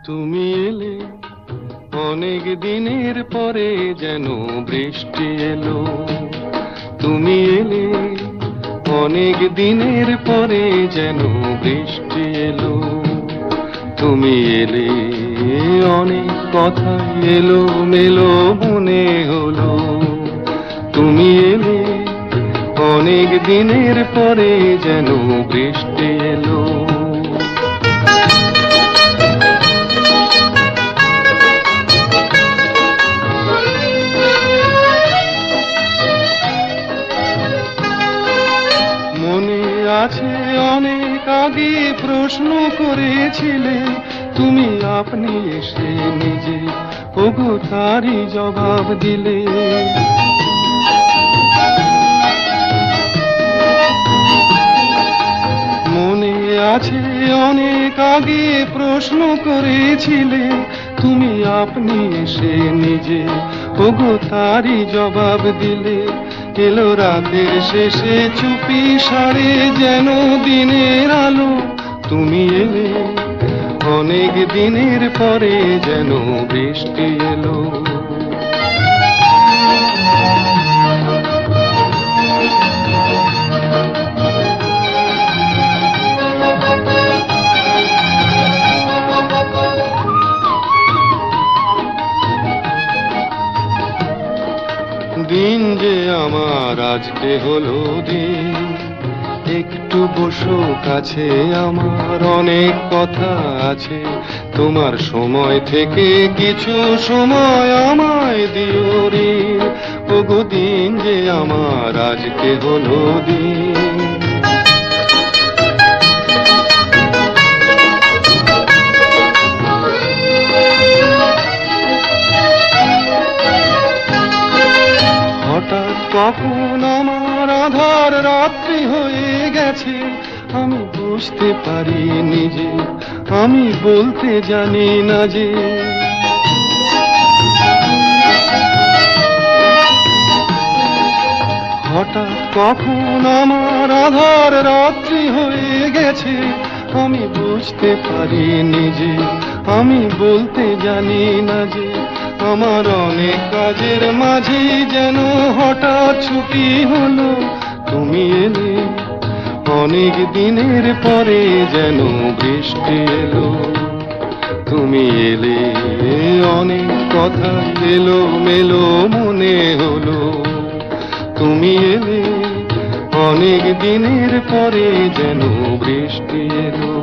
তুমি এলে অনেক দিনের পরে যেন বৃষ্টি এলো। তুমি এলে অনেক দিনের পরে যেন বৃষ্টি এলো। তুমি এলে অনেক কথা এলো মেলো মনে হলো। তুমি এলে অনেক দিনের পরে যেন বৃষ্টি এলো। মনে আছে অনেক আগে প্রশ্ন করেছিলে তুমি, আপনি এসে নিজে ওগো তারই জবাব দিলে। মনে আছে অনেক আগে প্রশ্ন করেছিলে তুমি, আপনি এসে নিজে ওগো তারই জবাব দিলে। এলো রাতের শেষে চুপি সারে যেন দিনের আলো। তুমি এলে অনেক দিনের পরে যেন বৃষ্টি এলো। দিন যে আমার আজকে হলো দিন, একটু বসো কাছে, আমার অনেক কথা আছে। তোমার সময় থেকে কিছু সময় আমায় দিও রে। ওগো দিন যে আমার আজকে হলো দিন। হঠাৎ কখন আমার আধার রাত্রি হয়ে গেছে, আমি বুঝতে পারি নিজে, আমি বলতে জানি না যে। হঠাৎ কখন আমার আধার রাত্রি হয়ে গেছে, আমি বুঝতে পারি নিজে, আমি বলতে জানি না যে। আমার অনেক কাজের মাঝে যেন হঠাৎ ছুটি হলো। তুমি এলে অনেক দিনের পরে যেন বৃষ্টি এলো। তুমি এলে অনেক কথা এলো মেলো মনে হলো। তুমি এলে অনেক দিনের পরে যেন বৃষ্টি এলো।